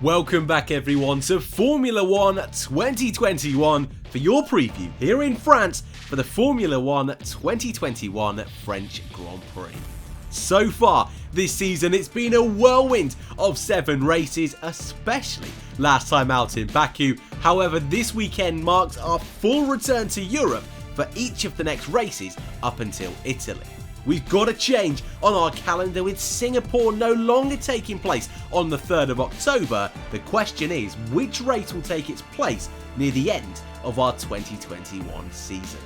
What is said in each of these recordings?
Welcome back everyone to Formula 1 2021 for your preview here in France for the Formula 1 2021 French Grand Prix. So far this season it's been a whirlwind of 7 races, especially last time out in Baku. However, this weekend marks our full return to Europe for each of the next races up until Italy. We've got a change on our calendar with Singapore no longer taking place on the 3rd of October. The question is, which race will take its place near the end of our 2021 season?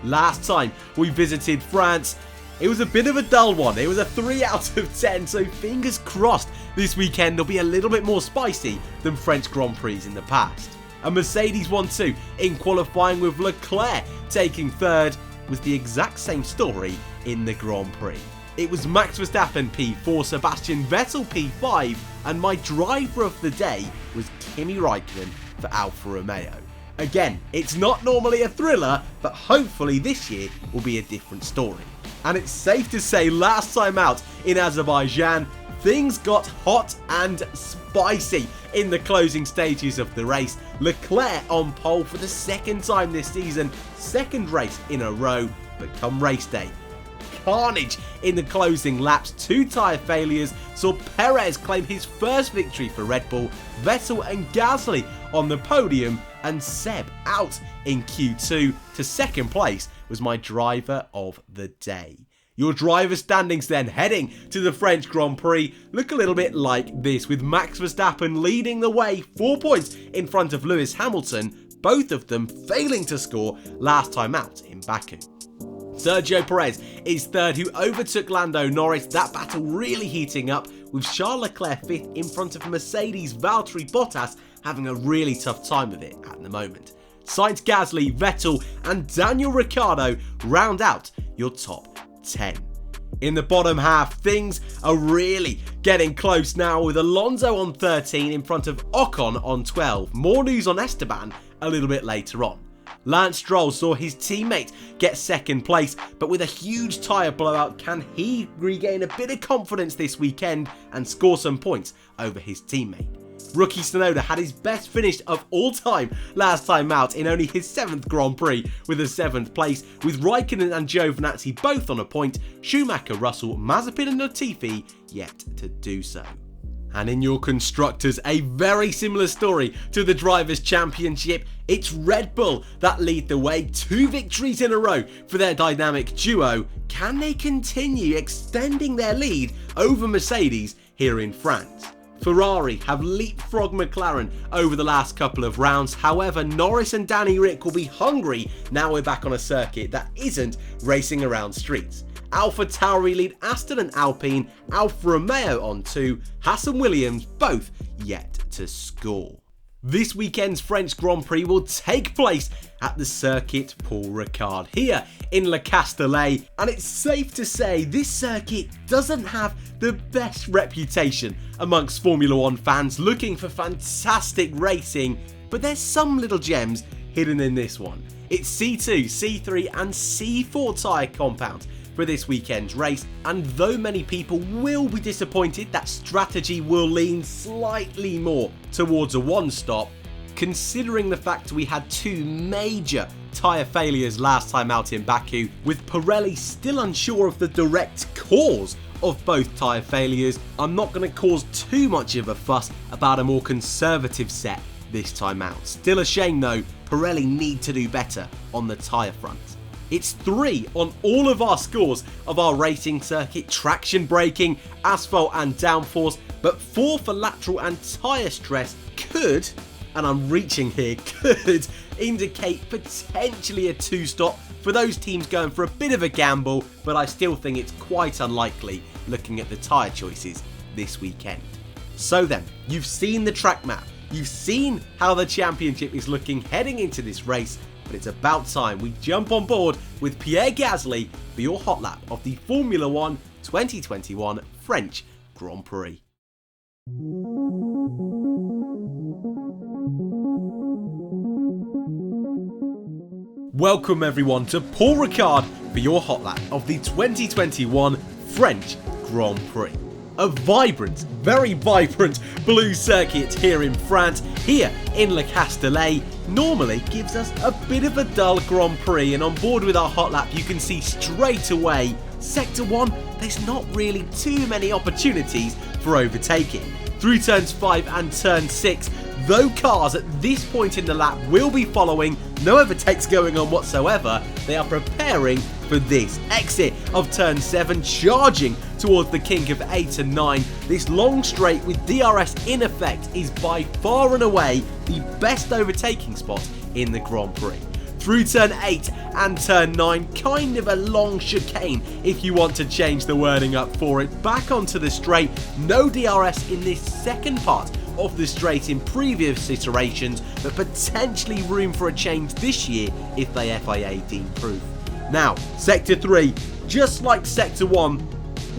Last time we visited France, it was a bit of a dull one. It was a 3 out of 10, so fingers crossed this weekend will be a little bit more spicy than French Grand Prix in the past. A Mercedes won too in qualifying, with Leclerc taking 3rd. Was the exact same story in the Grand Prix. It was Max Verstappen P4, Sebastian Vettel P5, and my driver of the day was Kimi Räikkönen for Alfa Romeo. Again, it's not normally a thriller, but hopefully this year will be a different story. And it's safe to say last time out in Azerbaijan, things got hot and spicy in the closing stages of the race. Leclerc on pole for the 2nd time this season, 2nd race in a row, but come race day, carnage in the closing laps. 2 tyre failures saw Perez claim his first victory for Red Bull, Vettel and Gasly on the podium, and Seb out in Q2. To 2nd place was my driver of the day. Your driver standings then heading to the French Grand Prix look a little bit like this, with Max Verstappen leading the way 4 points in front of Lewis Hamilton, both of them failing to score last time out in Baku. Sergio Perez is 3rd, who overtook Lando Norris, that battle really heating up, with Charles Leclerc 5th in front of Mercedes' Valtteri Bottas having a really tough time of it at the moment. Sainz, Gasly, Vettel and Daniel Ricciardo round out your top 10. In the bottom half, things are really getting close now, with Alonso on 13 in front of Ocon on 12. More news on Esteban a little bit later on. Lance Stroll saw his teammate get 2nd place, but with a huge tyre blowout, can he regain a bit of confidence this weekend and score some points over his teammate? Rookie Tsunoda had his best finish of all time last time out in only his 7th Grand Prix with a 7th place, with Raikkonen and Giovinazzi both on a point, Schumacher, Russell, Mazepin and Latifi yet to do so. And in your constructors, a very similar story to the Drivers' Championship. It's Red Bull that lead the way, 2 victories in a row for their dynamic duo. Can they continue extending their lead over Mercedes here in France? Ferrari have leapfrogged McLaren over the last couple of rounds. However, Norris and Danny Rick will be hungry now we're back on a circuit that isn't racing around streets. AlphaTauri lead Aston and Alpine, Alfa Romeo on 2, Haas and Williams both yet to score. This weekend's French Grand Prix will take place at the circuit Paul Ricard here in Le Castellet, and it's safe to say this circuit doesn't have the best reputation amongst Formula 1 fans looking for fantastic racing, but there's some little gems hidden in this one. It's C2, C3 and C4 tyre compounds for this weekend's race, and though many people will be disappointed that strategy will lean slightly more towards a one-stop, considering the fact we had 2 major tyre failures last time out in Baku, with Pirelli still unsure of the direct cause of both tyre failures, I'm not going to cause too much of a fuss about a more conservative set this time out. Still a shame though, Pirelli need to do better on the tyre front. It's 3 on all of our scores of our racing circuit: traction braking, asphalt and downforce, but 4 for lateral and tyre stress could, and I'm reaching here, could indicate potentially a 2-stop for those teams going for a bit of a gamble, but I still think it's quite unlikely looking at the tyre choices this weekend. So then, you've seen the track map, you've seen how the championship is looking heading into this race, but it's about time we jump on board with Pierre Gasly for your hot lap of the Formula 1 2021 French Grand Prix. Welcome everyone to Paul Ricard for your hot lap of the 2021 French Grand Prix. a vibrant, very vibrant blue circuit here in France, here in Le Castellet, normally gives us a bit of a dull Grand Prix, and on board with our Hotlap you can see straight away, Sector 1, there's not really too many opportunities for overtaking. Through turns 5 and turn 6, though cars at this point in the lap will be following, no overtakes going on whatsoever, they are preparing for this exit of turn 7, charging towards the kink of 8 and 9. This long straight with DRS in effect is by far and away the best overtaking spot in the Grand Prix. Through turn 8 and turn 9, kind of a long chicane if you want to change the wording up for it. Back onto the straight, no DRS in this second part of the straight in previous iterations, but potentially room for a change this year if they FIA deem proof. Now, Sector 3, just like Sector 1,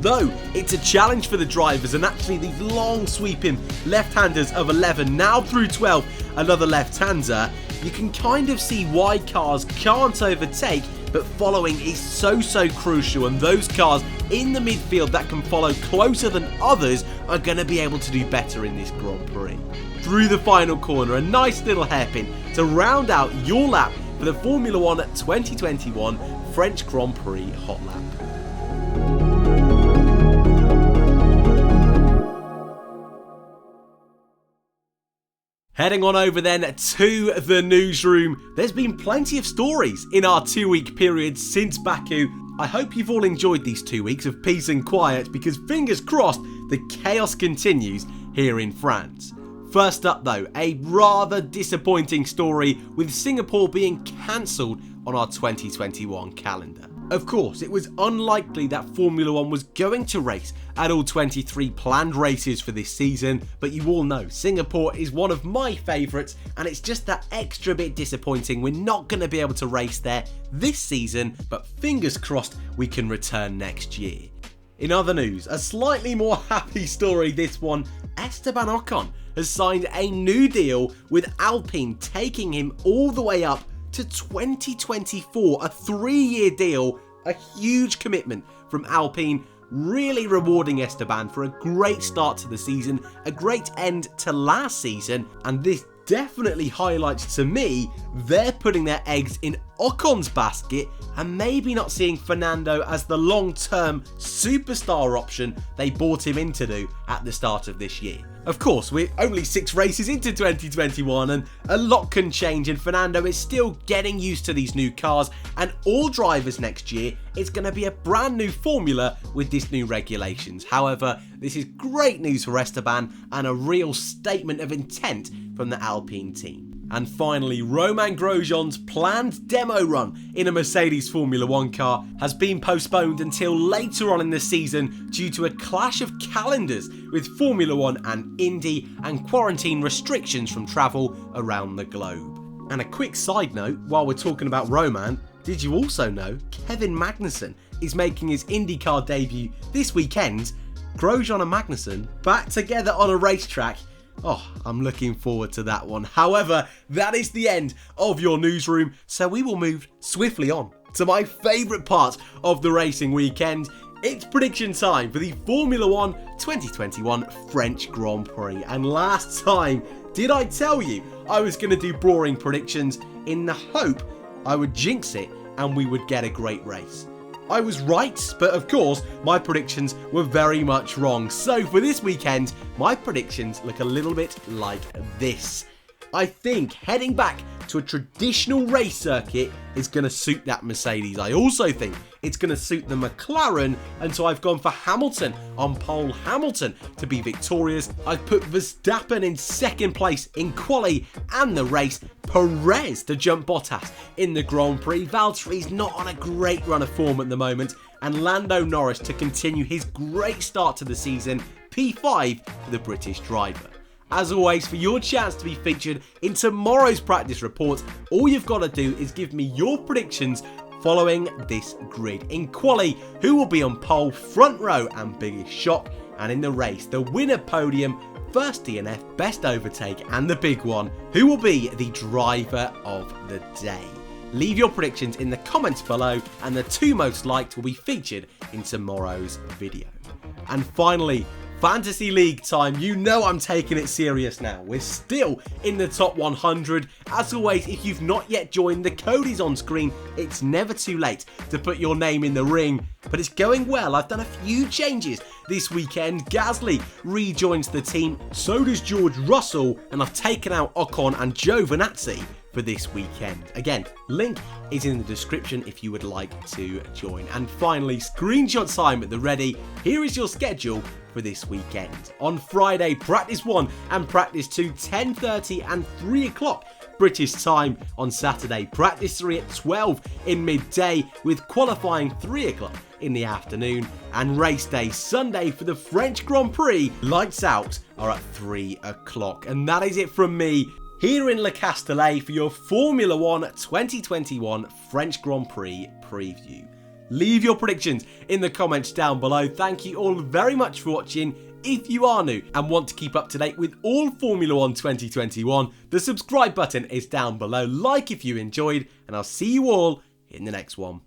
though it's a challenge for the drivers, and actually these long sweeping left-handers of 11, now through 12, another left-hander, you can kind of see why cars can't overtake, but following is so crucial, and those cars in the midfield that can follow closer than others are going to be able to do better in this Grand Prix. Through the final corner, a nice little hairpin to round out your lap for the Formula 1 2021 French Grand Prix Hot Lap. Heading on over then to the newsroom, there's been plenty of stories in our 2-week period since Baku. I hope you've all enjoyed these 2 weeks of peace and quiet, because fingers crossed the chaos continues here in France. First up though, a rather disappointing story with Singapore being cancelled on our 2021 calendar. Of course, it was unlikely that Formula 1 was going to race at all 23 planned races for this season, but you all know Singapore is one of my favourites, and it's just that extra bit disappointing we're not going to be able to race there this season, but fingers crossed we can return next year. In other news, a slightly more happy story this one, Esteban Ocon has signed a new deal with Alpine, taking him all the way up to 2024, a 3-year deal, a huge commitment from Alpine, really rewarding Esteban for a great start to the season, a great end to last season, and this definitely highlights to me they're putting their eggs in Ocon's basket and maybe not seeing Fernando as the long-term superstar option they bought him in to do at the start of this year. Of course, we're only 6 races into 2021 and a lot can change, and Fernando is still getting used to these new cars, and all drivers next year, it's going to be a brand new formula with these new regulations. However, this is great news for Esteban and a real statement of intent from the Alpine team. And finally, Romain Grosjean's planned demo run in a Mercedes Formula 1 car has been postponed until later on in the season due to a clash of calendars with Formula 1 and Indy and quarantine restrictions from travel around the globe. And a quick side note, while we're talking about Romain, did you also know Kevin Magnussen is making his IndyCar debut this weekend? Grosjean and Magnussen back together on a racetrack. Oh, I'm looking forward to that one. However, that is the end of your newsroom, so we will move swiftly on to my favourite part of the racing weekend. It's prediction time for the Formula 1 2021 French Grand Prix. And last time, did I tell you I was going to do boring predictions in the hope I would jinx it and we would get a great race? I was right, but of course, my predictions were very much wrong. So for this weekend, my predictions look a little bit like this. I think heading back to a traditional race circuit is going to suit that Mercedes. I also think it's going to suit the McLaren, and so I've gone for Hamilton on pole, Hamilton to be victorious. I've put Verstappen in second place in quali and the race, Perez to jump Bottas in the Grand Prix. Valtteri's not on a great run of form at the moment, and Lando Norris to continue his great start to the season, P5 for the British driver. As always, for your chance to be featured in tomorrow's practice report, all you've got to do is give me your predictions following this grid. In quali, who will be on pole, front row and biggest shock, and in the race, the winner podium, first DNF, best overtake, and the big one, who will be the driver of the day. Leave your predictions in the comments below, and the 2 most liked will be featured in tomorrow's video. And finally, Fantasy League time. You know I'm taking it serious now. We're still in the top 100. As always, if you've not yet joined, the code is on screen. It's never too late to put your name in the ring. But it's going well. I've done a few changes this weekend. Gasly rejoins the team. So does George Russell. And I've taken out Ocon and Giovinazzi for this weekend. Again, link is in the description if you would like to join. And finally, screenshot time at the ready. Here is your schedule for this weekend. On Friday, practice 1 and practice 2, 10:30 and 3 o'clock British time. On Saturday, practice 3 at 12 in midday with qualifying 3 o'clock in the afternoon, and race day Sunday for the French Grand Prix. Lights out are at 3 o'clock. And that is it from me here in Le Castellet for your Formula 1 2021 French Grand Prix preview. Leave your predictions in the comments down below. Thank you all very much for watching. If you are new and want to keep up to date with all Formula 1 2021, the subscribe button is down below. Like if you enjoyed, and I'll see you all in the next one.